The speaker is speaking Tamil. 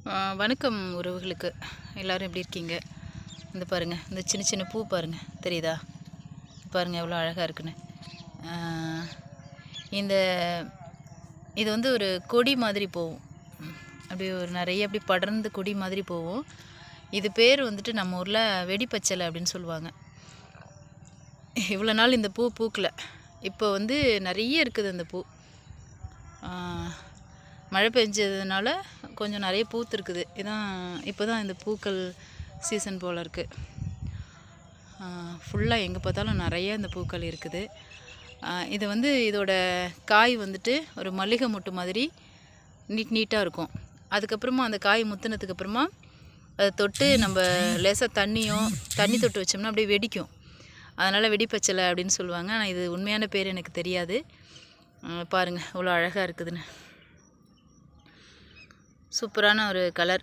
வணக்கம் உறவுகளுக்கு. எல்லோரும் எப்படி இருக்கீங்க? இந்த பாருங்கள், இந்த சின்ன சின்ன பூ பாருங்கள், தெரியுதா? பாருங்கள் எவ்வளோ அழகாக இருக்குன்னு. இந்த இது வந்து ஒரு கொடி மாதிரி போகும், அப்படி ஒரு நிறைய அப்படி படர்ந்து கொடி மாதிரி போகும். இது பேர் வந்துட்டு நம்ம ஊரில் வெடிப்பச்சலை அப்படின்னு சொல்லுவாங்க. இவ்வளோ நாள் இந்த பூ பூக்கலை, இப்போ வந்து நிறைய இருக்குது அந்த பூ. மழை பெஞ்சதுனால கொஞ்சம் நிறைய பூத்துருக்குது. இதான் இப்போ தான் இந்த பூக்கள் சீசன் போல் இருக்குது. ஃபுல்லாக எங்கே பார்த்தாலும் நிறைய இந்த பூக்கள் இருக்குது. இது வந்து இதோட காய் வந்துட்டு ஒரு மல்லிகை மொட்டு மாதிரி நீட்டாக இருக்கும். அதுக்கப்புறமா அந்த காய் முத்துனதுக்கப்புறமா அதை தொட்டு நம்ம லேசாக தண்ணி தொட்டு வச்சோம்னா அப்படியே வெடிக்கும். அதனால் வெடிப்பச்சலை அப்படின்னு சொல்லுவாங்க. ஆனால் இது உண்மையான பேர் எனக்கு தெரியாது. பாருங்கள் இவ்வளோ அழகாக இருக்குதுன்னு. சூப்பரான ஒரு கலர்.